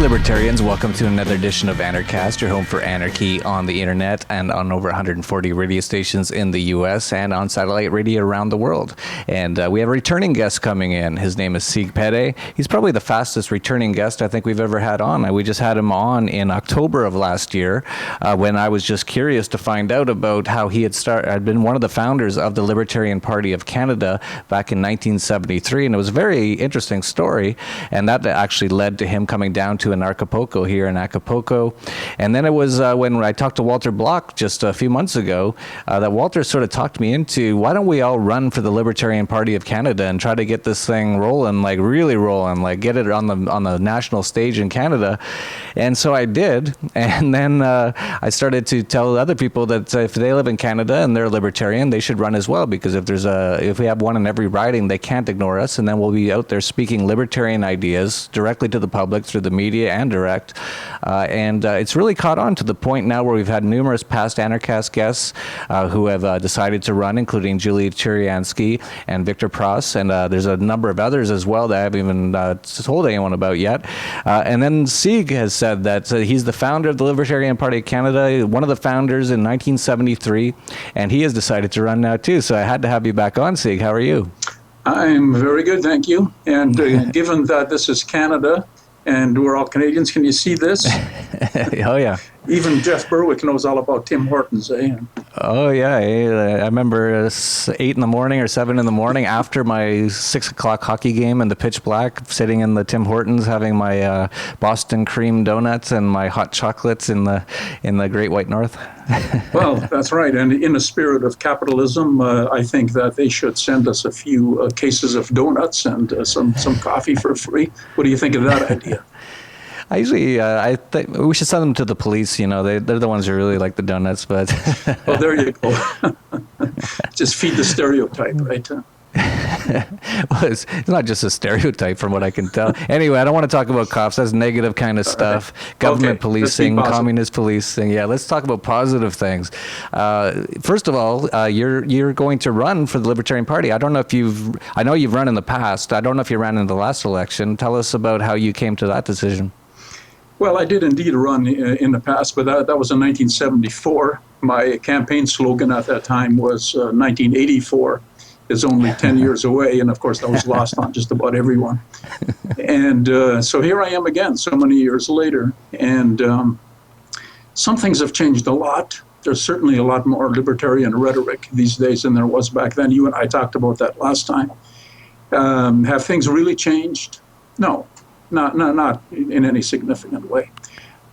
Libertarians, welcome to another edition of Anarchast, your home for anarchy on the internet and on over 140 radio stations in the U.S. and on satellite radio around the world. And we have a returning guest coming in. His name is Sieg Pedde. He's probably the fastest returning guest I think we've ever had on. We just had him on in October of last year when I was just curious to find out about how he had been one of the founders of the Libertarian Party of Canada back in 1973. And it was a very interesting story. And that actually led to him coming down to Acapulco here in Acapulco. And then it was when I talked to Walter Block just a few months ago that Walter sort of talked me into, why don't we all run for the Libertarian Party of Canada and try to get this thing rolling, like really rolling, like get it on the national stage in Canada. And so I did. And then I started to tell other people that if they live in Canada and they're libertarian, they should run as well, because if we have one in every riding, they can't ignore us. And then we'll be out there speaking libertarian ideas directly to the public through the media and direct. And it's really caught on to the point now where we've had numerous past Anarchast guests who have decided to run, including Julia Cheriansky and Victor Pross. And there's a number of others as well that I haven't even told anyone about yet. And then Sieg has said that he's the founder of the Libertarian Party of Canada, one of the founders in 1973, and he has decided to run now too. So I had to have you back on, Sieg. How are you? I'm very good, thank you. And given that this is Canada, and we're all Canadians, can you see this? Oh, yeah. Even Jeff Berwick knows all about Tim Hortons, eh? Oh, yeah. I remember 8 in the morning or 7 in the morning after my 6 o'clock hockey game in the pitch black, sitting in the Tim Hortons, having my Boston cream donuts and my hot chocolates in the Great White North. Well, that's right. And in the spirit of capitalism, I think that they should send us a few cases of donuts and some coffee for free. What do you think of that idea? I think we should send them to the police. You know, they're the ones who really like the donuts. But well, there you go. Just feed the stereotype, right? Well, it's not just a stereotype from what I can tell. Anyway, I don't want to talk about cops. That's negative kind of stuff. Right. Government policing, communist policing. Yeah, let's talk about positive things. First of all, you're going to run for the Libertarian Party. I don't know if I know you've run in the past. I don't know if you ran in the last election. Tell us about how you came to that decision. Well, I did indeed run in the past, but that was in 1974. My campaign slogan at that time was 1984 is only 10 years away, and of course that was lost on just about everyone. And so here I am again so many years later, and some things have changed a lot. There's certainly a lot more libertarian rhetoric these days than there was back then. You and I talked about that last time. Have things really changed? No. Not in any significant way.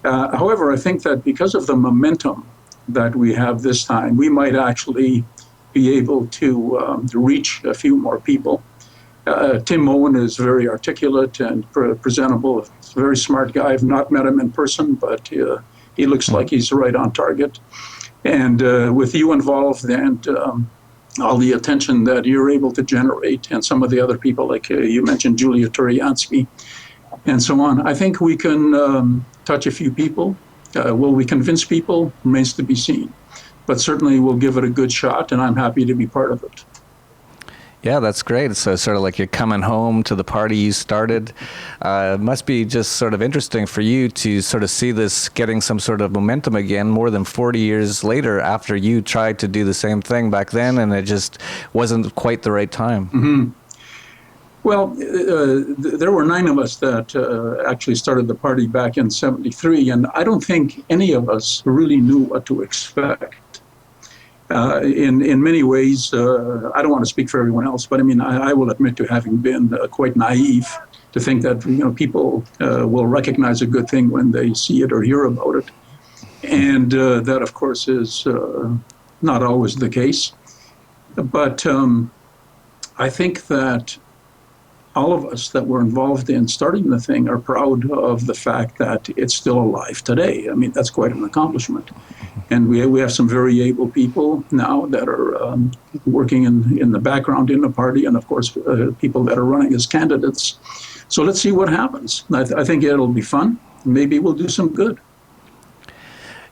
However, I think that because of the momentum that we have this time, we might actually be able to reach a few more people. Tim Owen is very articulate and presentable. He's a very smart guy. I've not met him in person, but he looks like he's right on target. And with you involved and all the attention that you're able to generate, and some of the other people, like you mentioned, Julia Turiansky, and so on, I think we can touch a few people. Will we convince people? Remains to be seen. But certainly we'll give it a good shot, and I'm happy to be part of it. Yeah, that's great. So sort of like you're coming home to the party you started. It must be just sort of interesting for you to sort of see this getting some sort of momentum again more than 40 years later after you tried to do the same thing back then, and it just wasn't quite the right time. Mm-hmm. Well, there were 9 of us that actually started the party back in '73, and I don't think any of us really knew what to expect. In many ways, I don't want to speak for everyone else, but I mean, I will admit to having been quite naive to think that people will recognize a good thing when they see it or hear about it, and that, of course, is not always the case. But I think that all of us that were involved in starting the thing are proud of the fact that it's still alive today. I mean, that's quite an accomplishment. And we have some very able people now that are working in the background in the party, and of course, people that are running as candidates. So let's see what happens. I think it'll be fun. Maybe we'll do some good.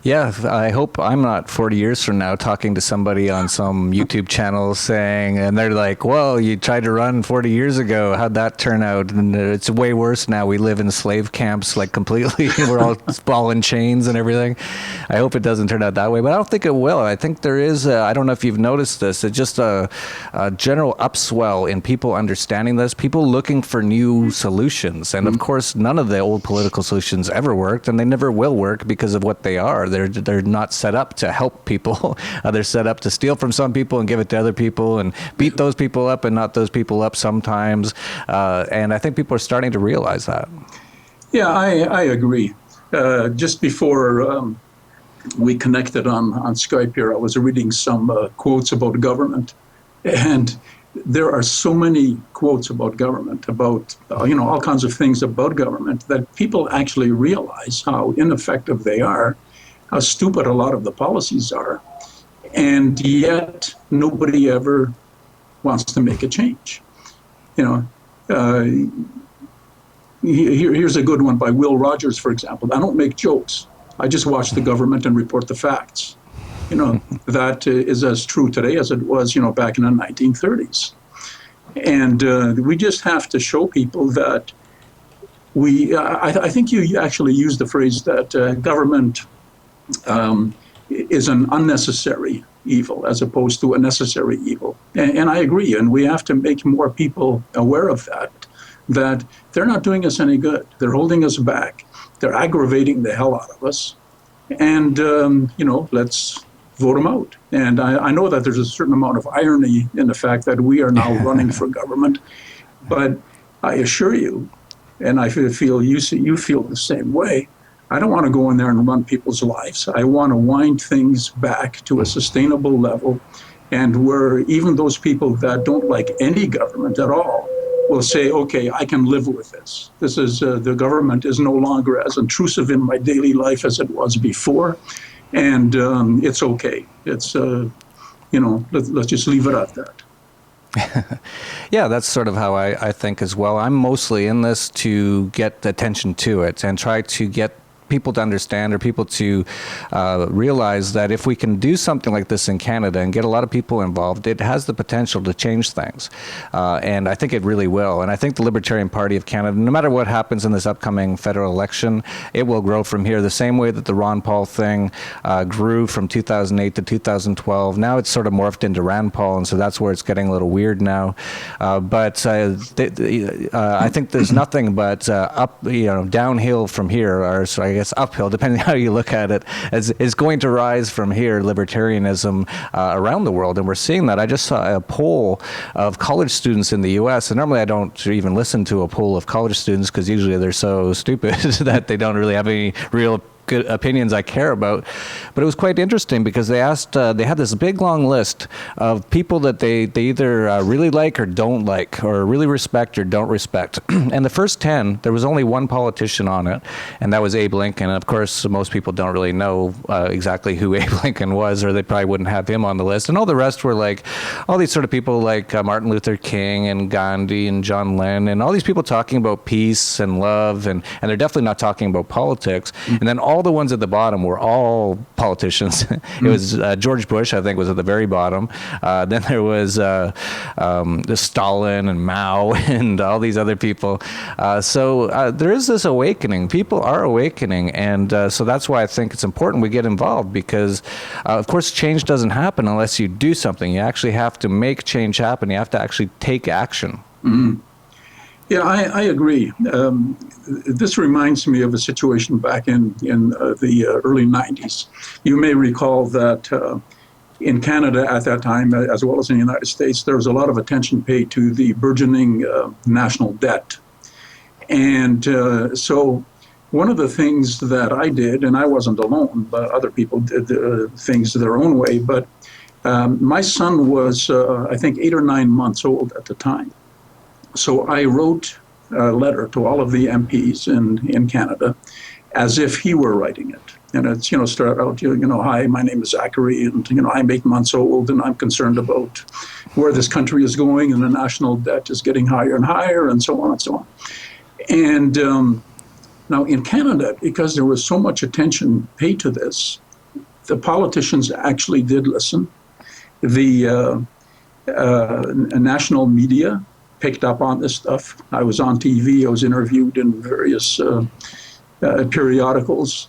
Yeah, I hope I'm not 40 years from now talking to somebody on some YouTube channel saying, and they're like, well, you tried to run 40 years ago. How'd that turn out? And it's way worse now. We live in slave camps, like completely. We're all in chains and everything. I hope it doesn't turn out that way, but I don't think it will. I think there is, I don't know if you've noticed this, it's just a general upswell in people understanding this, people looking for new solutions. And of course, none of the old political solutions ever worked, and they never will work because of what they are. They're not set up to help people. They're set up to steal from some people and give it to other people and beat those people up and not those people up sometimes. And I think people are starting to realize that. Yeah, I agree. Just before we connected on Skype here, I was reading some quotes about government. And there are so many quotes about government, about all kinds of things about government, that people actually realize how ineffective they are, how stupid a lot of the policies are, and yet nobody ever wants to make a change. Here's a good one by Will Rogers, for example. I don't make jokes. I just watch the government and report the facts. That is as true today as it was, back in the 1930s. And we just have to show people that I think you actually used the phrase that government is an unnecessary evil as opposed to a necessary evil. And I agree. And we have to make more people aware of that they're not doing us any good. They're holding us back. They're aggravating the hell out of us. And, let's vote them out. And I know that there's a certain amount of irony in the fact that we are now running for government. But I assure you, and I feel you feel the same way, I don't want to go in there and run people's lives. I want to wind things back to a sustainable level, and where even those people that don't like any government at all will say, okay, I can live with this. This is the government is no longer as intrusive in my daily life as it was before, and it's okay. It's let's just leave it at that. Yeah, that's sort of how I think as well. I'm mostly in this to get attention to it and try to get people to understand, or people to realize that if we can do something like this in Canada and get a lot of people involved, it has the potential to change things. And I think it really will. And I think the Libertarian Party of Canada, no matter what happens in this upcoming federal election, it will grow from here the same way that the Ron Paul thing grew from 2008 to 2012. Now it's sort of morphed into Rand Paul, and so that's where it's getting a little weird now. But I think there's nothing but downhill from here, or so I guess uphill, depending on how you look at it, is going to rise from here, libertarianism around the world. And we're seeing that. I just saw a poll of college students in the U.S., and normally I don't even listen to a poll of college students because usually they're so stupid that they don't really have any real good opinions I care about. But it was quite interesting because they asked, they had this big long list of people that they either really like or don't like, or really respect or don't respect. And the first 10, there was only one politician on it, and that was Abe Lincoln. And of course, most people don't really know exactly who Abe Lincoln was, or they probably wouldn't have him on the list. And all the rest were like all these sort of people like Martin Luther King and Gandhi and John Lennon, and all these people talking about peace and love, and they're definitely not talking about politics. And then all the ones at the bottom were all politicians. It was George Bush, I think, was at the very bottom. Then there was Stalin and Mao and all these other people. So there is this awakening. People are awakening, and so that's why I think it's important we get involved, because of course change doesn't happen unless you do something. You actually have to make change happen. You have to actually take action. Mm-hmm. Yeah, I agree. This reminds me of a situation back in the early 90s. You may recall that in Canada at that time, as well as in the United States, there was a lot of attention paid to the burgeoning national debt. And so one of the things that I did, and I wasn't alone, but other people did things their own way, but my son was, I think, 8 or 9 months old at the time. So I wrote a letter to all of the MPs in Canada as if he were writing it. And it's, started out, hi, my name is Zachary, and, I'm 8 months old, and I'm concerned about where this country is going, and the national debt is getting higher and higher, and so on and so on. And now in Canada, because there was so much attention paid to this, the politicians actually did listen. The national media picked up on this stuff. I was on TV, I was interviewed in various periodicals.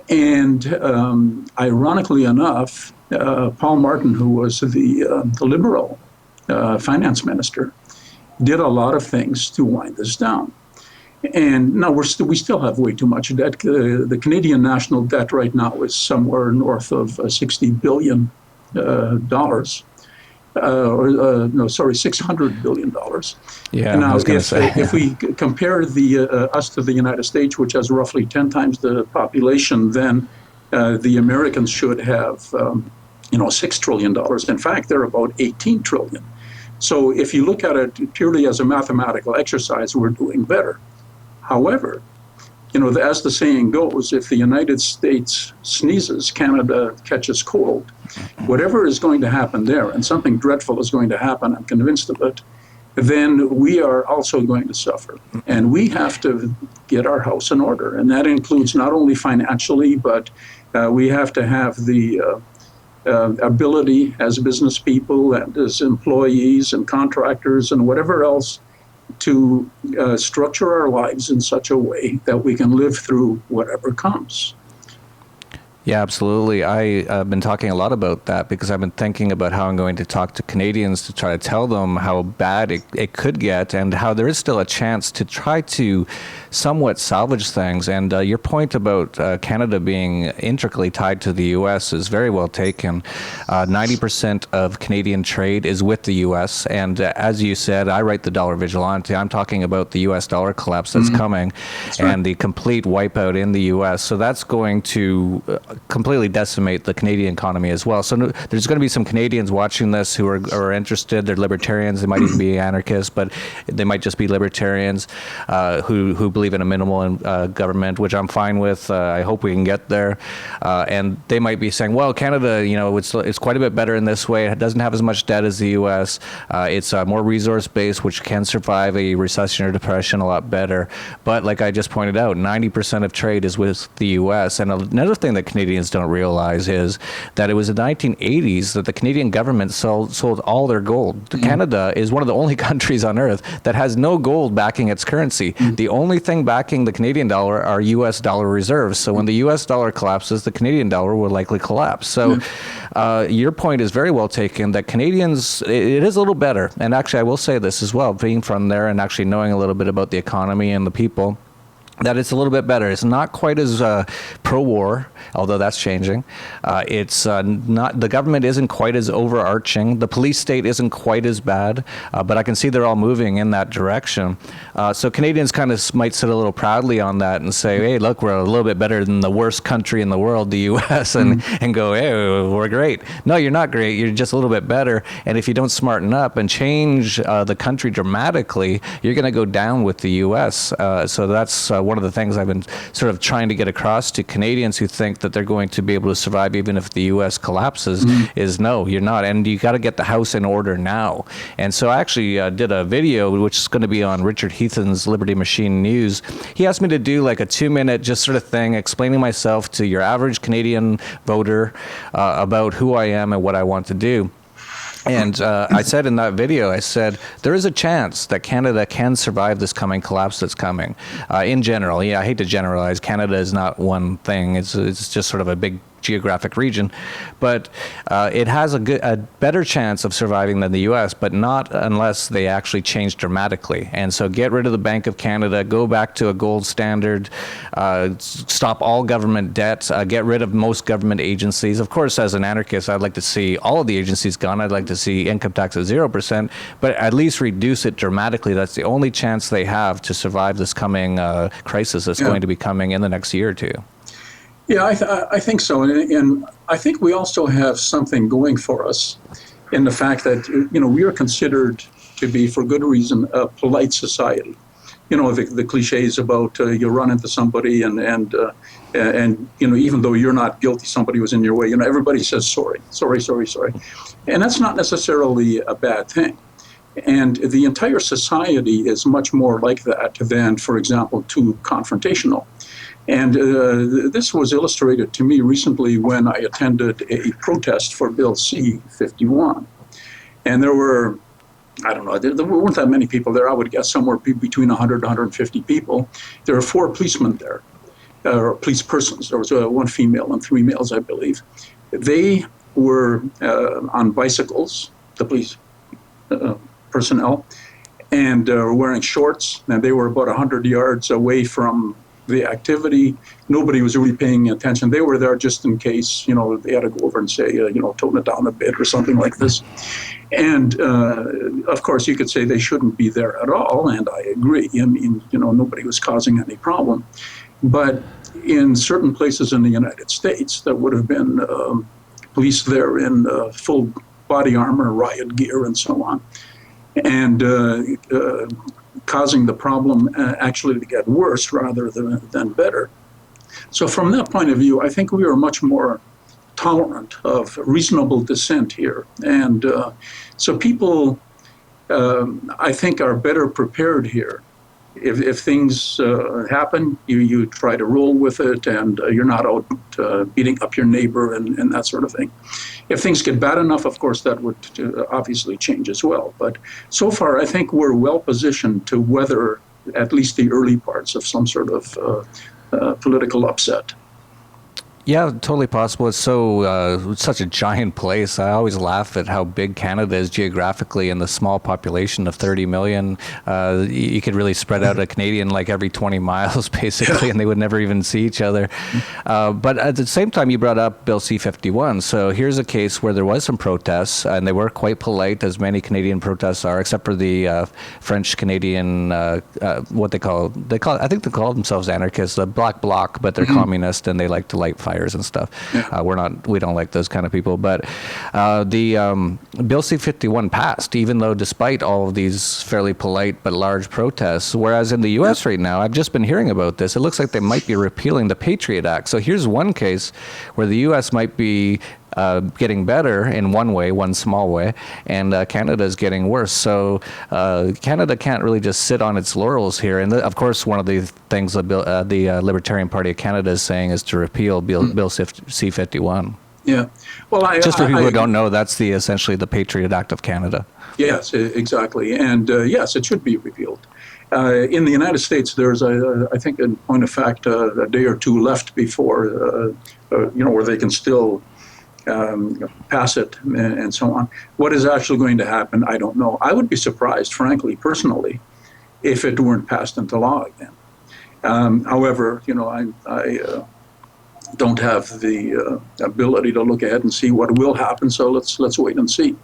And ironically enough, Paul Martin, who was the Liberal finance minister, did a lot of things to wind this down. And now we still have way too much debt. The Canadian national debt right now is somewhere north of $60 billion. $600 billion. Yeah, and now, I was going to say. If we compare us to the United States, which has roughly 10 times the population, then the Americans should have, $6 trillion. In fact, they're about 18 trillion. So if you look at it purely as a mathematical exercise, we're doing better. However, as the saying goes, if the United States sneezes, Canada catches cold. Whatever is going to happen there, and something dreadful is going to happen, I'm convinced of it, then we are also going to suffer. And we have to get our house in order. And that includes not only financially, but we have to have the ability as business people and as employees and contractors and whatever else to structure our lives in such a way that we can live through whatever comes. Yeah, absolutely. I've been talking a lot about that because I've been thinking about how I'm going to talk to Canadians to try to tell them how bad it could get and how there is still a chance to try to somewhat salvage things. And your point about Canada being intricately tied to the U.S. is very well taken. 90% of Canadian trade is with the U.S. And as you said, I write the dollar vigilante. I'm talking about the U.S. dollar collapse that's coming and the complete wipeout in the U.S. So that's going to completely decimate the Canadian economy as well. So there's going to be some Canadians watching this who are interested. They're libertarians. They might even be anarchists, but they might just be libertarians who believe in a minimal government, which I'm fine with. I hope we can get there. And they might be saying, well, Canada, it's quite a bit better in this way. It doesn't have as much debt as the U.S. It's more resource-based, which can survive a recession or depression a lot better. But like I just pointed out, 90% of trade is with the U.S. And another thing that Canadians don't realize is that it was in the 1980s that the Canadian government sold all their gold. Canada is one of the only countries on earth that has no gold backing its currency. The only thing backing the Canadian dollar are U.S. dollar reserves. So when the U.S. dollar collapses, the Canadian dollar will likely collapse. So your point is very well taken that Canadians, it is a little better. And actually, I will say this as well, being from there and actually knowing a little bit about the economy and the people, that it's a little bit better. It's not quite as pro-war, although that's changing. It's not, the government isn't quite as overarching. The police state isn't quite as bad, but I can see they're all moving in that direction. So Canadians kind of might sit a little proudly on that and say, hey, look, we're a little bit better than the worst country in the world, the U.S., and go, hey, we're great. No, you're not great. You're just a little bit better. And if you don't smarten up and change the country dramatically, you're going to go down with the U.S. So that's one of the things I've been sort of trying to get across to Canadians who think that they're going to be able to survive even if the U.S. collapses is no, you're not. And you got to get the house in order now. And so I actually did a video, which is going to be on Richard Heathen's Liberty Machine News. He asked me to do like a 2-minute just sort of thing, explaining myself to your average Canadian voter about who I am and what I want to do. And I said in that video, I said, there is a chance that Canada can survive this coming collapse that's coming. In general, I hate to generalize. Canada is not one thing. It's just sort of a big geographic region, but it has a better chance of surviving than the U.S., but not unless they actually change dramatically. And so get rid of the Bank of Canada, go back to a gold standard, stop all government debt, get rid of most government agencies. Of course, as an anarchist, I'd like to see all of the agencies gone. I'd like to see income tax at 0%, but at least reduce it dramatically. That's the only chance they have to survive this coming crisis that's going to be coming in the next year or two. Yeah, I think so. And I think we also have something going for us in the fact that, we are considered to be, for good reason, a polite society. The cliches about you run into somebody and even though you're not guilty, somebody was in your way, everybody says sorry. And that's not necessarily a bad thing. And the entire society is much more like that than, for example, too confrontational. And this was illustrated to me recently when I attended a protest for Bill C-51. And there were, I don't know, there weren't that many people there. I would guess somewhere between 100 and 150 people. There were 4 policemen there, or police persons. There was 1 female and 3 males, I believe. They were on bicycles, the police personnel, and were wearing shorts, and they were about 100 yards away from the activity. Nobody was really paying attention. They were there just in case, they had to go over and say, tone it down a bit or something like this. And of course, you could say they shouldn't be there at all, and I agree. I mean, nobody was causing any problem. But in certain places in the United States, there would have been police there in full body armor, riot gear, and so on, and causing the problem actually to get worse rather than better. So from that point of view, I think we are much more tolerant of reasonable dissent here. And so people, I think, are better prepared here. If things happen, you try to roll with it, and you're not out beating up your neighbor and that sort of thing. If things get bad enough, of course, that would obviously change as well. But so far, I think we're well positioned to weather at least the early parts of some sort of political upset. Yeah, totally possible. It's such a giant place. I always laugh at how big Canada is geographically, and the small population of 30 million. You could really spread out a Canadian like every 20 miles, basically, and they would never even see each other. But at the same time, you brought up Bill C-51. So here's a case where there was some protests, and they were quite polite, as many Canadian protests are, except for the French-Canadian, what they call, I think they call themselves anarchists, the Black Bloc, but they're communist, and they like to light fires and stuff. Yeah. We don't like those kind of people. But the Bill C-51 passed, even though despite all of these fairly polite but large protests. Whereas in the U.S. right now, I've just been hearing about this. It looks like they might be repealing the Patriot Act. So here's one case where the U.S. might be getting better in one way, one small way, and Canada is getting worse. So Canada can't really just sit on its laurels here. And of course, one of the things the Libertarian Party of Canada is saying is to repeal Bill C-51. Yeah. Well, just for people who don't know, that's essentially the Patriot Act of Canada. Yes, exactly. And yes, it should be repealed. In the United States, there's, I think, in point of fact, a day or two left before, where they can still pass it and so on. What is actually going to happen, I don't know. I would be surprised, frankly, personally, if it weren't passed into law again. However, I don't have the ability to look ahead and see what will happen, so let's wait and see.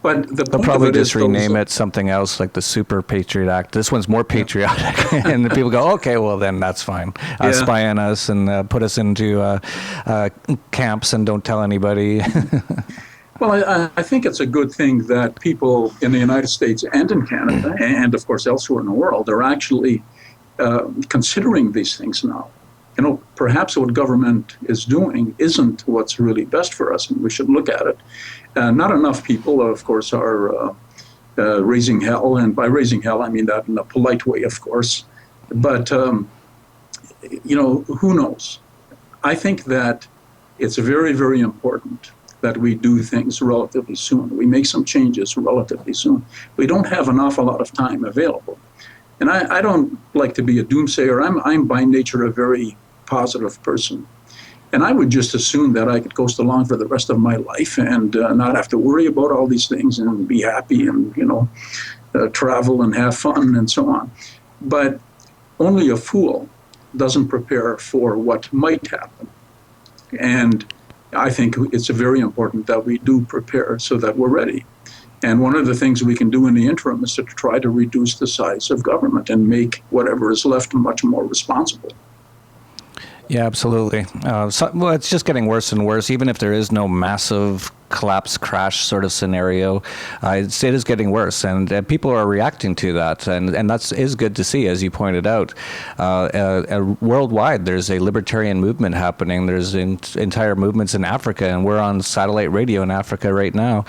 But they'll probably just rename it something else, like the Super Patriot Act. This one's more patriotic. And the people go, okay, well, then that's fine. Spy on us and put us into camps and don't tell anybody. Well, I think it's a good thing that people in the United States and in Canada, and of course elsewhere in the world, are actually considering these things now. Perhaps what government is doing isn't what's really best for us, and we should look at it. Not enough people, of course, are raising hell, and by raising hell, I mean that in a polite way, of course. But, who knows? I think that it's very, very important that we do things relatively soon. We make some changes relatively soon. We don't have an awful lot of time available. And I don't like to be a doomsayer. I'm by nature a very positive person. And I would just assume that I could coast along for the rest of my life and not have to worry about all these things and be happy and, travel and have fun and so on. But only a fool doesn't prepare for what might happen. And I think it's very important that we do prepare so that we're ready. And one of the things we can do in the interim is to try to reduce the size of government and make whatever is left much more responsible. Yeah, absolutely. Well, it's just getting worse and worse. Even if there is no massive collapse crash sort of scenario. It is getting worse, and people are reacting to that, and that is good to see, as you pointed out. Worldwide, there's a libertarian movement happening. There's entire movements in Africa, and we're on satellite radio in Africa right now.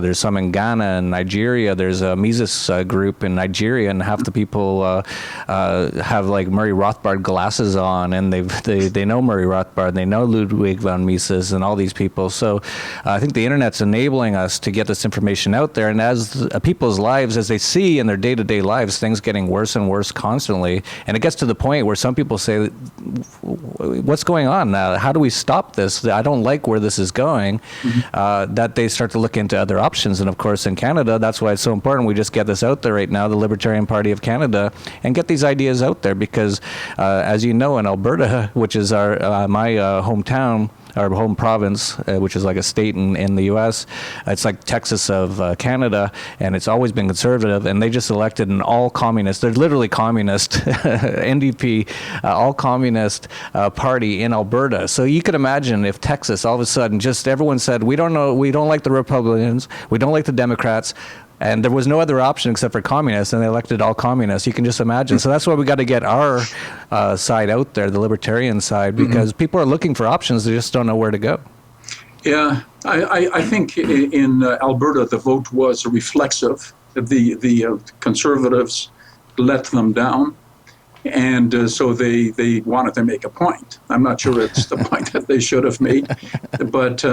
There's some in Ghana and Nigeria. There's a Mises group in Nigeria, and half the people have like Murray Rothbard glasses on, and they know Murray Rothbard, they know Ludwig von Mises, and all these people. So I think the internet's enabling us to get this information out there, and as people's lives, as they see in their day-to-day lives, things getting worse and worse constantly, and it gets to the point where some people say, what's going on now? How do we stop this? I don't like where this is going. That they start to look into other options. And of course, in Canada, that's why it's so important we just get this out there right now, the Libertarian Party of Canada, and get these ideas out there, because as you know, in Alberta, which is my hometown, our home province, which is like a state in the U.S. It's like Texas of Canada, and it's always been conservative, and they just elected an all-communist, they're literally communist, NDP, all-communist party in Alberta. So you could imagine if Texas, all of a sudden, just everyone said, we don't like the Republicans, we don't like the Democrats, and there was no other option except for communists, and they elected all communists. You can just imagine. So that's why we got to get our side out there, the libertarian side, because people are looking for options. They just don't know where to go. Yeah, I think in Alberta, the vote was reflexive. The conservatives let them down, and so they wanted to make a point. I'm not sure it's the point that they should have made, but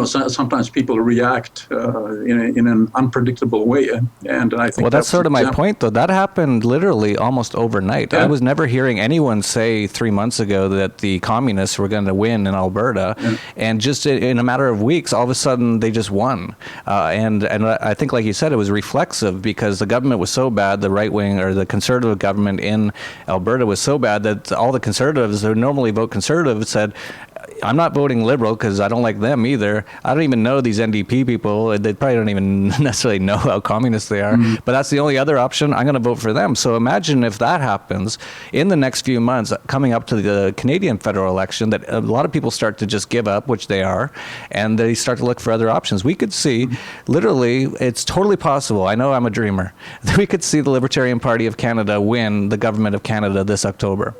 sometimes people react in an unpredictable way, and I think. Well, that's sort of my point, though. That happened literally almost overnight. Yeah. I was never hearing anyone say 3 months ago that the communists were going to win in Alberta, and just in a matter of weeks, all of a sudden they just won. And I think, like you said, it was reflexive because the government was so bad. The right wing or the conservative government in Alberta was so bad that all the conservatives who normally vote conservative said, I'm not voting Liberal because I don't like them either. I don't even know these NDP people. They probably don't even necessarily know how communist they are. But that's the only other option. I'm going to vote for them. So imagine if that happens in the next few months, coming up to the Canadian federal election, that a lot of people start to just give up, which they are, and they start to look for other options. We could see, literally, it's totally possible. I know I'm a dreamer. We could see the Libertarian Party of Canada win the government of Canada this October.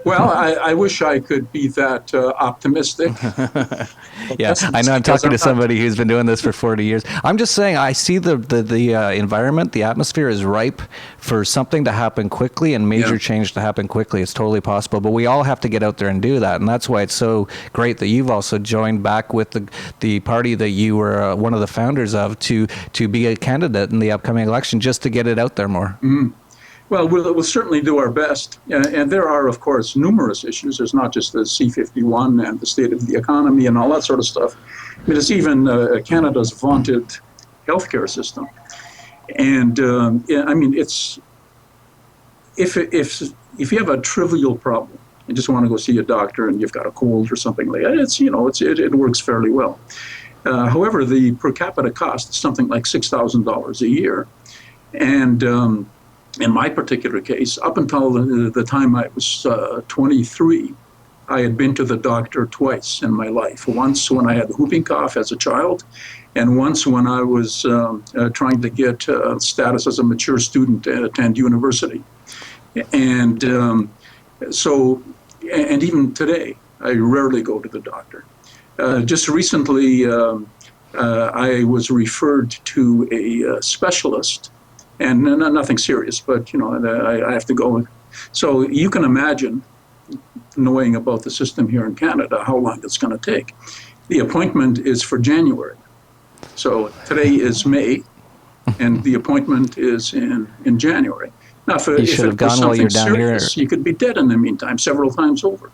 Well, I wish I could be that optimistic. Yeah, I know I'm talking to somebody who's been doing this for 40 years. I'm just saying I see the environment, the atmosphere is ripe for something to happen quickly and major change to happen quickly. It's totally possible, but we all have to get out there and do that. And that's why it's so great that you've also joined back with the party that you were one of the founders of to be a candidate in the upcoming election, just to get it out there more. Well, we'll certainly do our best. And there are, of course, numerous issues. There's not just the C-51 and the state of the economy and all that sort of stuff. But it's even Canada's vaunted healthcare system. And I mean, it's if you have a trivial problem, you just want to go see a doctor and you've got a cold or something like that, it works fairly well. However, the per capita cost is something like $6,000 a year. And in my particular case, up until the time I was 23, I had been to the doctor twice in my life. Once when I had the whooping cough as a child, and once when I was trying to get status as a mature student to attend university. And and even today, I rarely go to the doctor. Just recently, I was referred to a specialist. And nothing serious, but I have to go. So you can imagine, knowing about the system here in Canada, how long it's going to take. The appointment is for January. So today is May, and the appointment is in January. Now, if it was something serious, you could be dead in the meantime, several times over.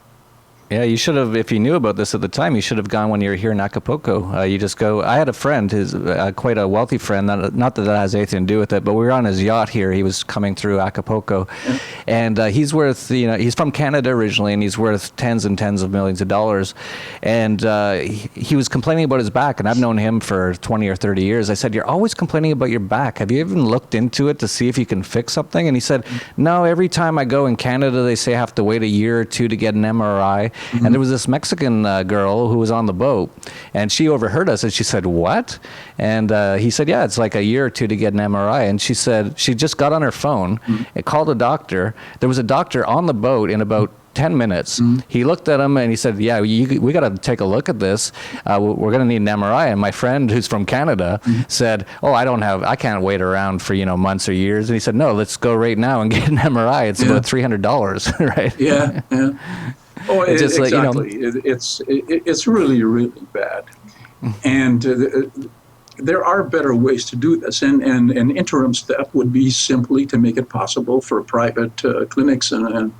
Yeah, you should have, if you knew about this at the time, you should have gone when you were here in Acapulco. You just go, I had a friend, who's quite a wealthy friend, not that that has anything to do with it, but we were on his yacht here. He was coming through Acapulco, and he's worth, he's from Canada originally, and he's worth tens and tens of millions of dollars. And he was complaining about his back, and I've known him for 20 or 30 years. I said, you're always complaining about your back. Have you even looked into it to see if you can fix something? And he said, no, every time I go in Canada, they say I have to wait a year or two to get an MRI. And there was this Mexican girl who was on the boat, and she overheard us, and she said, "What?" And he said, "Yeah, it's like a year or two to get an MRI." And she said she just got on her phone and called a doctor. There was a doctor on the boat in about 10 minutes. He looked at him and he said, "Yeah, we got to take a look at this. We're going to need an MRI." And my friend who's from Canada said, "Oh, I can't wait around for, months or years." And he said, "No, let's go right now and get an MRI. It's about $300, right?" Yeah, yeah. Oh, It's just exactly. It's really, really bad. And there are better ways to do this. And an interim step would be simply to make it possible for private clinics and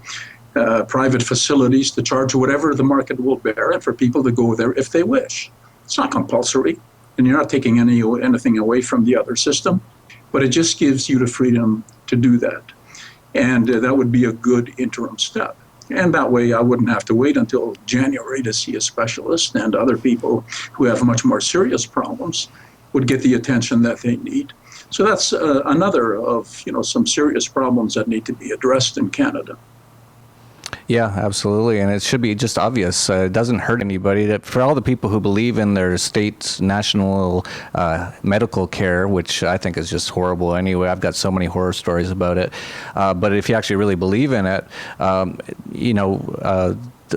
private facilities to charge whatever the market will bear, and for people to go there if they wish. It's not compulsory, and you're not taking anything away from the other system, but it just gives you the freedom to do that. And that would be a good interim step. And that way I wouldn't have to wait until January to see a specialist, and other people who have much more serious problems would get the attention that they need. So that's another of some serious problems that need to be addressed in Canada. Yeah, absolutely. And it should be just obvious. It doesn't hurt anybody. That for all the people who believe in their state's national medical care, which I think is just horrible anyway. I've got so many horror stories about it. But if you actually really believe in it,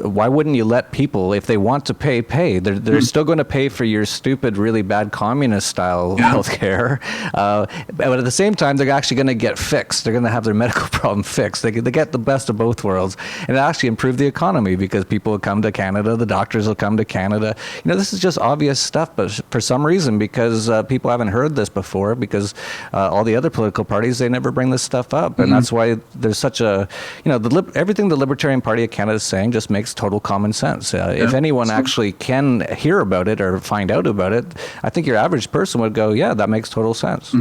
why wouldn't you let people, if they want to pay? They're still going to pay for your stupid, really bad communist-style healthcare. But at the same time, they're actually going to get fixed. They're going to have their medical problem fixed. They get the best of both worlds, and it actually improve the economy because people will come to Canada, the doctors will come to Canada. This is just obvious stuff, but for some reason, because people haven't heard this before, because all the other political parties, they never bring this stuff up, and that's why there's such a, everything the Libertarian Party of Canada is saying just makes total common sense. If anyone actually can hear about it or find out about it, I think your average person would go, "Yeah, that makes total sense."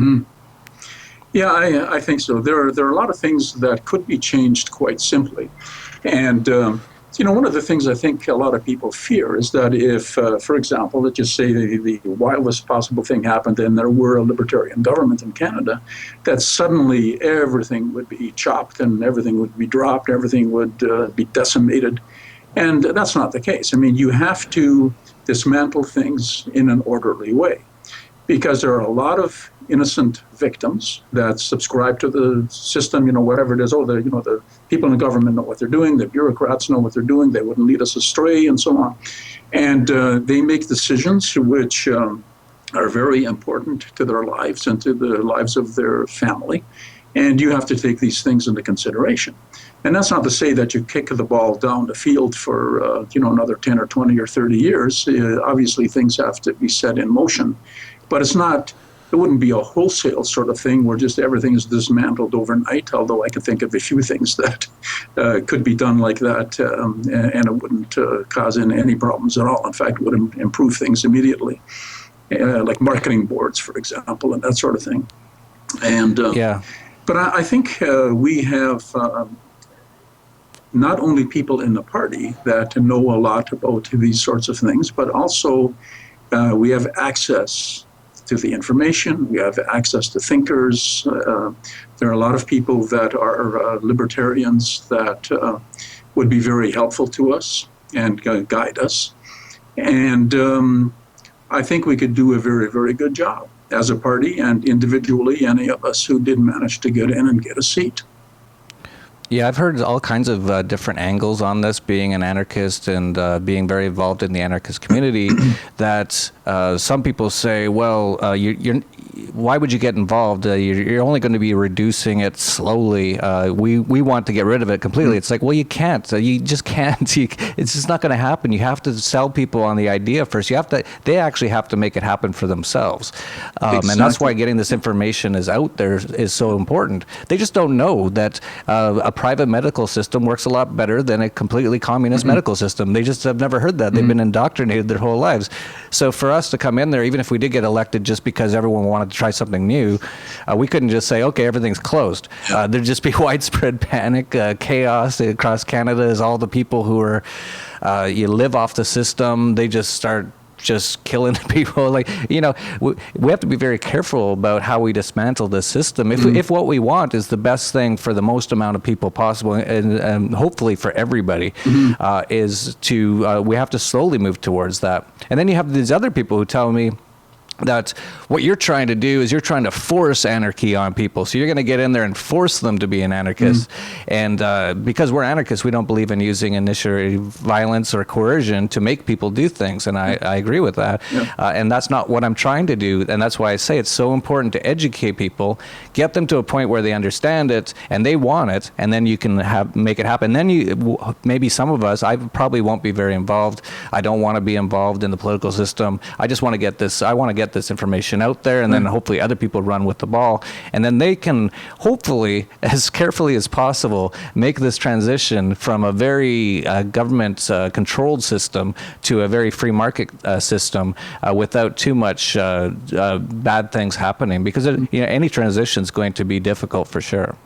Yeah, I think so. There are a lot of things that could be changed quite simply. And, one of the things I think a lot of people fear is that if, for example, let's just say the wildest possible thing happened and there were a libertarian government in Canada, that suddenly everything would be chopped and everything would be dropped, everything would be decimated. And that's not the case. I mean, you have to dismantle things in an orderly way, because there are a lot of innocent victims that subscribe to the system, whatever it is. The people in the government know what they're doing, the bureaucrats know what they're doing, they wouldn't lead us astray, and so on. And they make decisions which are very important to their lives and to the lives of their family. And you have to take these things into consideration. And that's not to say that you kick the ball down the field for, another 10 or 20 or 30 years. Obviously, things have to be set in motion. But it wouldn't be a wholesale sort of thing where just everything is dismantled overnight, although I can think of a few things that could be done like that, and it wouldn't cause any problems at all. In fact, it would improve things immediately, like marketing boards, for example, and that sort of thing. And But I think we have not only people in the party that know a lot about these sorts of things, but also we have access to the information, we have access to thinkers. There are a lot of people that are libertarians that would be very helpful to us and guide us. And I think we could do a very, very good job as a party and individually, any of us who did manage to get in and get a seat. Yeah, I've heard all kinds of different angles on this, being an anarchist and being very involved in the anarchist community, that some people say, well, why would you get involved? You're only going to be reducing it slowly. We want to get rid of it completely. It's like, well, you can't. You just can't. It's just not going to happen. You have to sell people on the idea first. They actually have to make it happen for themselves. Exactly. And that's why getting this information is out there is so important. They just don't know that a private medical system works a lot better than a completely communist medical system. They just have never heard that. They've been indoctrinated their whole lives. So for us to come in there, even if we did get elected just because everyone wanted to try something new, we couldn't just say, okay, everything's closed. There'd just be widespread panic, chaos across Canada as all the people who are, you live off the system, they just start just killing people. Like, you know, we have to be very careful about how we dismantle this system. If what we want is the best thing for the most amount of people possible, and hopefully for everybody, is to we have to slowly move towards that. And then you have these other people who tell me that what you're trying to do is you're trying to force anarchy on people. So you're going to get in there and force them to be an anarchist. And because we're anarchists, we don't believe in using initiative violence or coercion to make people do things. And I agree with that. Yeah. And that's not what I'm trying to do. And that's why I say it's so important to educate people, get them to a point where they understand it and they want it, and then you can make it happen. Then maybe some of us, I probably won't be very involved. I don't want to be involved in the political system. I just want to get this, I want to get this information out there, and then hopefully other people run with the ball, and then they can hopefully, as carefully as possible, make this transition from a very government controlled system to a very free market system without too much bad things happening, because any transition is going to be difficult for sure.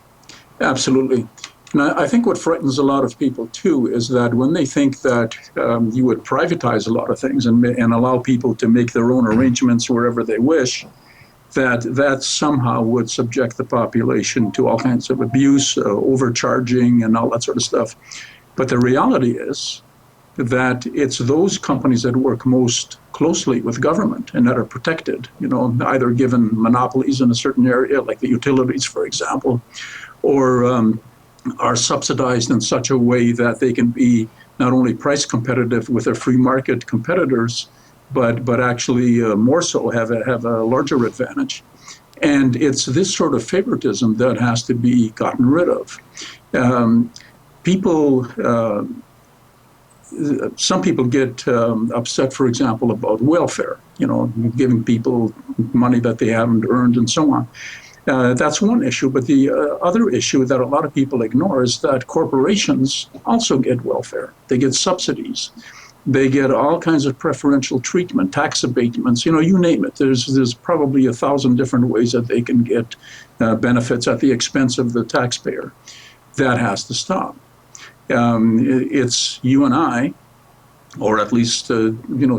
Absolutely. And I think what frightens a lot of people, too, is that when they think that you would privatize a lot of things and allow people to make their own arrangements wherever they wish, that somehow would subject the population to all kinds of abuse, overcharging, and all that sort of stuff. But the reality is that it's those companies that work most closely with government and that are protected, either given monopolies in a certain area, like the utilities, for example, or are subsidized in such a way that they can be not only price competitive with their free market competitors, but actually more so have a larger advantage. And it's this sort of favoritism that has to be gotten rid of. Some people get upset, for example, about welfare, giving people money that they haven't earned and so on. That's one issue, but the other issue that a lot of people ignore is that corporations also get welfare. They get subsidies. They get all kinds of preferential treatment, tax abatements, you name it. There's probably 1,000 different ways that they can get benefits at the expense of the taxpayer. That has to stop. It's you and I, or at least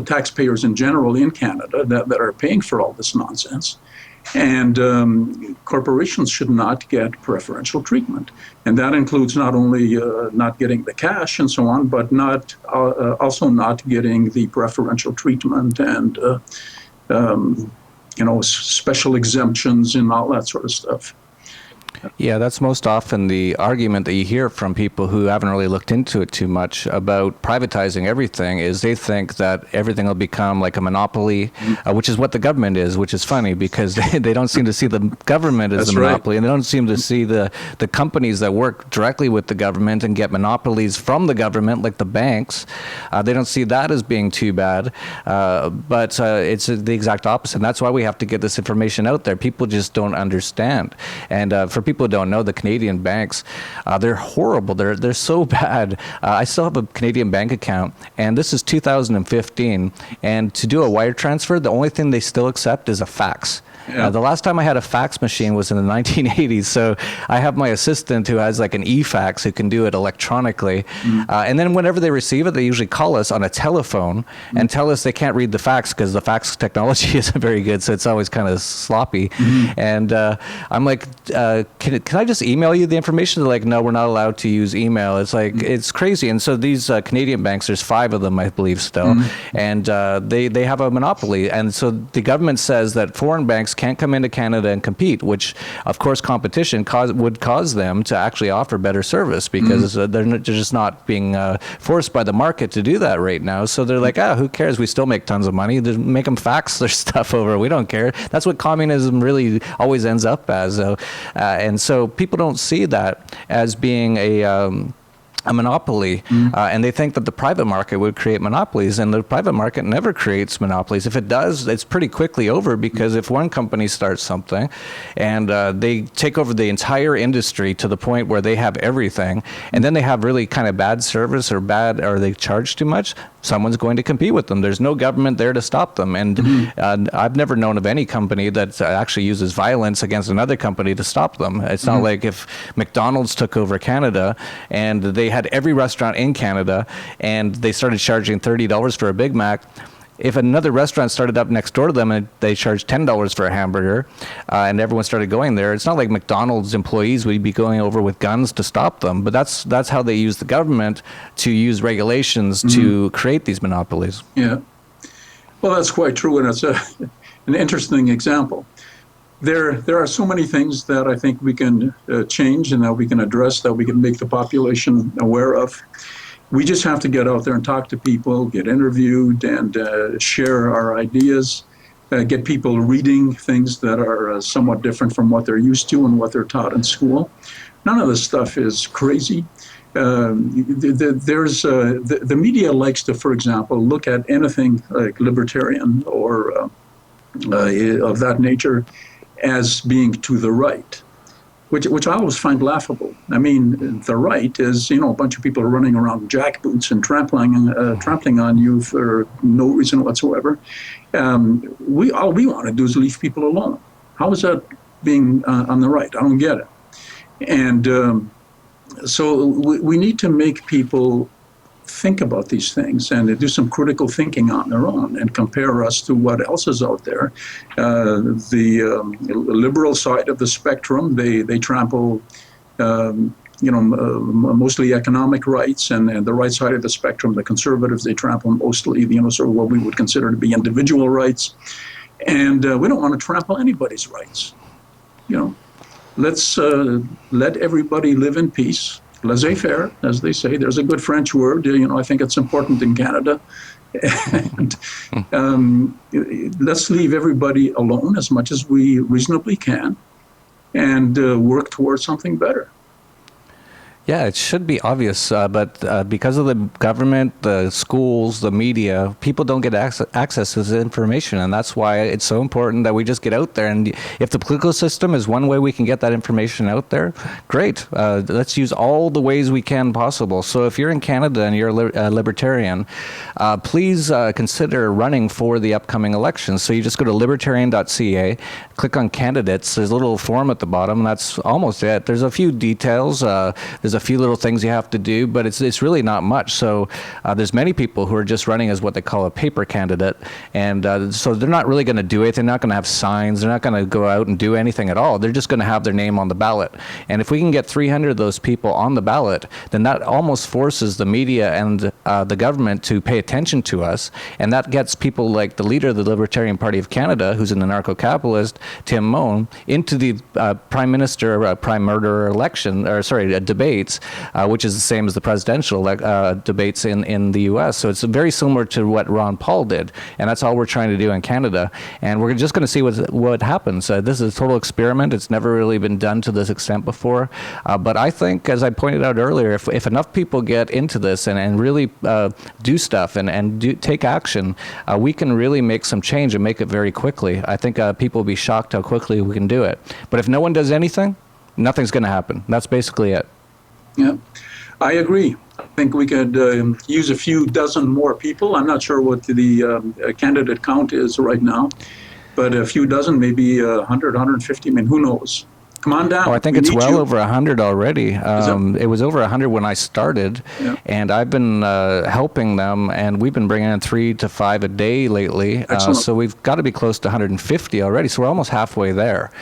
taxpayers in general in Canada that are paying for all this nonsense. And corporations should not get preferential treatment. And that includes not only not getting the cash and so on, but also not getting the preferential treatment and, special exemptions and all that sort of stuff. Yeah, that's most often the argument that you hear from people who haven't really looked into it too much about privatizing everything, is they think that everything will become like a monopoly, which is what the government is, which is funny because they don't seem to see the government as the monopoly, and they don't seem to see the companies that work directly with the government and get monopolies from the government, like the banks. They don't see that as being too bad, but it's the exact opposite. And that's why we have to get this information out there. People just don't understand. And for people who don't know, the Canadian banks, they're horrible. They're so bad. I still have a Canadian bank account, and this is 2015. And to do a wire transfer, the only thing they still accept is a fax. Yeah. The last time I had a fax machine was in the 1980s, so I have my assistant who has like an e-fax who can do it electronically. And then whenever they receive it, they usually call us on a telephone and tell us they can't read the fax because the fax technology isn't very good, so it's always kind of sloppy. And I'm like, can I just email you the information? They're like, no, we're not allowed to use email. It's like, it's crazy. And so these Canadian banks, there's 5 of them, I believe, still, and they have a monopoly. And so the government says that foreign banks can't come into Canada and compete, which, of course, competition would cause them to actually offer better service because they're just not being forced by the market to do that right now. So they're like, who cares? We still make tons of money. Just make them fax their stuff over. We don't care. That's what communism really always ends up as. And so people don't see that as being a monopoly, and they think that the private market would create monopolies, and the private market never creates monopolies. If it does, it's pretty quickly over, because if one company starts something and they take over the entire industry to the point where they have everything, and then they have really kind of bad service or they charge too much, someone's going to compete with them. There's no government there to stop them. And I've never known of any company that actually uses violence against another company to stop them. It's not like if McDonald's took over Canada and they had every restaurant in Canada and they started charging $30 for a Big Mac. if another restaurant started up next door to them and they charged $10 for a hamburger, and everyone started going there, it's not like McDonald's employees would be going over with guns to stop them. But that's how they use the government to use regulations to create these monopolies. Yeah. Well, that's quite true, and it's an interesting example. There are so many things that I think we can change and that we can address, that we can make the population aware of. We just have to get out there and talk to people, get interviewed, and share our ideas, get people reading things that are somewhat different from what they're used to and what they're taught in school. None of this stuff is crazy. The media likes to, for example, look at anything like libertarian or of that nature as being to the right, which I always find laughable. I mean, the right is, a bunch of people running around jackboots and trampling on you for no reason whatsoever. All we want to do is leave people alone. How is that being on the right? I don't get it. And so we need to make people think about these things and do some critical thinking on their own and compare us to what else is out there. The liberal side of the spectrum, they trample, mostly economic rights, and the right side of the spectrum, the conservatives, they trample mostly, sort of what we would consider to be individual rights. And we don't want to trample anybody's rights. Let's let everybody live in peace. Laissez-faire, as they say. There's a good French word. I think it's important in Canada. And let's leave everybody alone as much as we reasonably can and work towards something better. Yeah, it should be obvious, but because of the government, the schools, the media, people don't get access to this information, and that's why it's so important that we just get out there. And if the political system is one way we can get that information out there, great. Let's use all the ways we can possible. So if you're in Canada and you're a libertarian, please consider running for the upcoming elections. So you just go to libertarian.ca, click on candidates. There's a little form at the bottom, and that's almost it. There's a few details. There's a few little things you have to do, but it's really not much. So there's many people who are just running as what they call a paper candidate, and so they're not really going to do it. They're not going to have signs. They're not going to go out and do anything at all. They're just going to have their name on the ballot. And if we can get 300 of those people on the ballot, then that almost forces the media and the government to pay attention to us, and that gets people like the leader of the Libertarian Party of Canada, who's an anarcho-capitalist, Tim Moen, into the prime minister prime murderer election, debates, which is the same as the presidential debates in the U.S. So it's very similar to what Ron Paul did, and that's all we're trying to do in Canada. And we're just going to see what happens. This is a total experiment. It's never really been done to this extent before. But I think, as I pointed out earlier, if enough people get into this and really do stuff and take action, we can really make some change and make it very quickly. I think people will be shocked how quickly we can do it. But if no one does anything, nothing's going to happen. That's basically it. Yeah, I agree. I think we could use a few dozen more people. I'm not sure what the candidate count is right now, but a few dozen, maybe 100, 150. I mean, who knows? Come on down. Oh, I think it's well over 100 already. It was over 100 when I started, and I've been helping them, and we've been bringing in 3 to 5 a day lately. So we've got to be close to 150 already. So we're almost halfway there.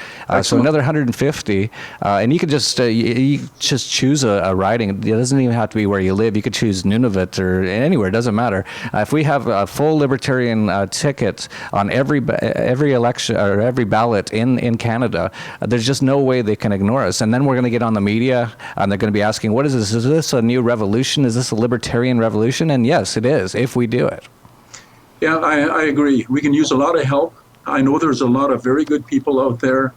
So another 150, and you could just choose a riding. It doesn't even have to be where you live. You could choose Nunavut or anywhere. It doesn't matter. If we have a full libertarian ticket on every election or every ballot in Canada, there's just no way they can ignore us. And then we're going to get on the media and they're going to be asking, what is this? Is this a new revolution? Is this a libertarian revolution? And yes, it is, if we do it. Yeah, I agree. We can use a lot of help. I know there's a lot of very good people out there.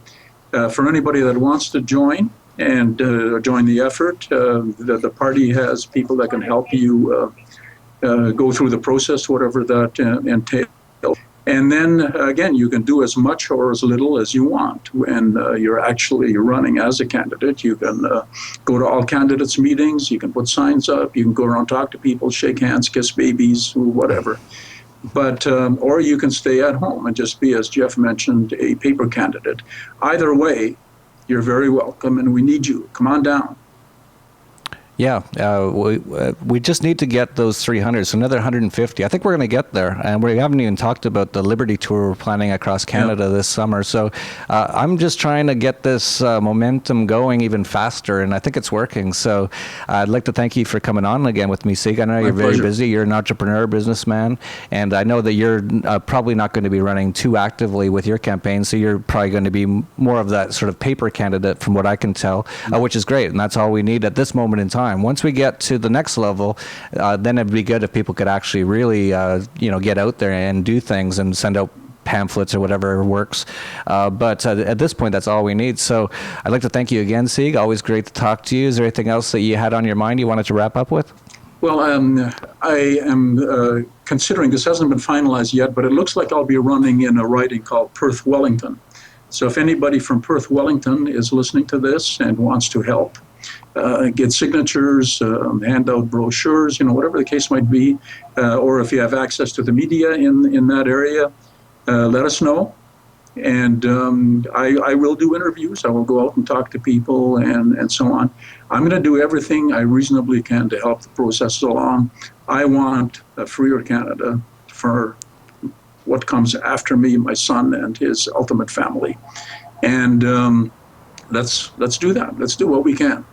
For anybody that wants to join and join the effort, the party has people that can help you go through the process, whatever that entails. And then, again, you can do as much or as little as you want when you're actually running as a candidate. You can go to all candidates' meetings. You can put signs up. You can go around, talk to people, shake hands, kiss babies, whatever. But or you can stay at home and just be, as Jeff mentioned, a paper candidate. Either way, you're very welcome, and we need you. Come on down. Yeah, we just need to get those 300, so another 150. I think we're going to get there, and we haven't even talked about the Liberty Tour we're planning across Canada this summer. So I'm just trying to get this momentum going even faster, and I think it's working. So I'd like to thank you for coming on again with me, Sieg. I know you're very busy. You're an entrepreneur, businessman, and I know that you're probably not going to be running too actively with your campaign, so you're probably going to be more of that sort of paper candidate from what I can tell, which is great, and that's all we need at this moment in time. Once we get to the next level, then it'd be good if people could actually really, get out there and do things and send out pamphlets or whatever works. But at this point, that's all we need. So I'd like to thank you again, Sieg. Always great to talk to you. Is there anything else that you had on your mind you wanted to wrap up with? Well, I am considering, this hasn't been finalized yet, but it looks like I'll be running in a riding called Perth Wellington. So if anybody from Perth Wellington is listening to this and wants to help, get signatures, hand out brochures, whatever the case might be, or if you have access to the media in that area, let us know. And I will do interviews. I will go out and talk to people and so on. I'm going to do everything I reasonably can to help the process along. I want a freer Canada for what comes after me, my son and his ultimate family. And let's do that. Let's do what we can.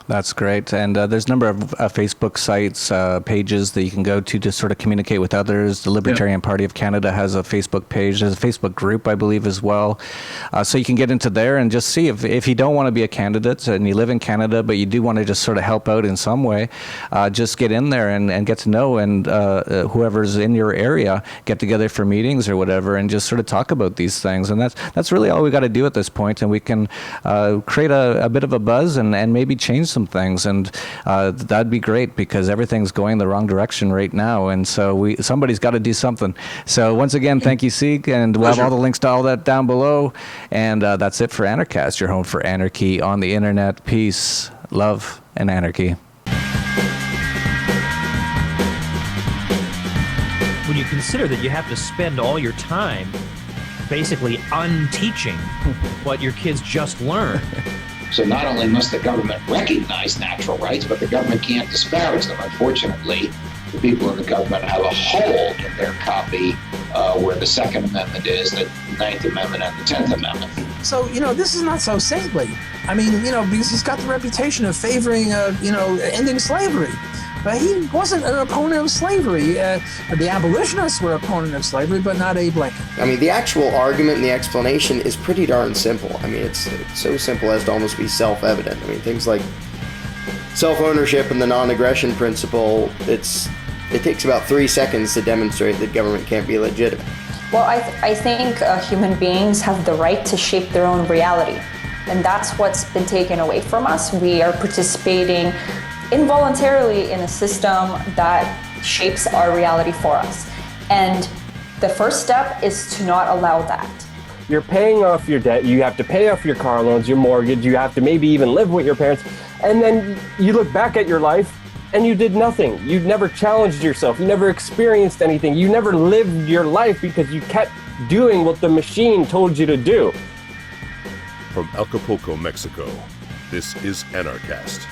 That's great. And there's a number of Facebook sites, pages that you can go to sort of communicate with others. The Libertarian Party of Canada has a Facebook page. There's a Facebook group, I believe, as well. So you can get into there and just see if you don't want to be a candidate and you live in Canada, but you do want to just sort of help out in some way, just get in there and get to know, and whoever's in your area, get together for meetings or whatever and just sort of talk about these things. And that's really all we got to do at this point. And we can create a bit of a buzz and maybe change some things, and that'd be great, because everything's going the wrong direction right now, and so somebody's got to do something. So once again, thank you, Sieg, and we'll have all the links to all that down below. And that's it for Anarchast, your home for anarchy on the internet. Peace, love, and anarchy. When you consider that you have to spend all your time basically unteaching what your kids just learned. So not only must the government recognize natural rights, but the government can't disparage them. Unfortunately, the people in the government have a hole in their copy where the Second Amendment is, the Ninth Amendment, and the 10th Amendment. So, this is not so saintly. I mean, because he's got the reputation of favoring, ending slavery. But he wasn't an opponent of slavery. The abolitionists were opponent of slavery, but not Abe Lincoln. I mean, the actual argument and the explanation is pretty darn simple. I mean, it's so simple as to almost be self-evident. I mean, things like self-ownership and the non-aggression principle, it takes about 3 seconds to demonstrate that government can't be legitimate. Well, I think human beings have the right to shape their own reality. And that's what's been taken away from us. We are participating involuntarily in a system that shapes our reality for us. And the first step is to not allow that. You're paying off your debt, you have to pay off your car loans, your mortgage, you have to maybe even live with your parents, and then you look back at your life and you did nothing. You never challenged yourself, you never experienced anything, you never lived your life because you kept doing what the machine told you to do. From Acapulco, Mexico, this is Anarchast.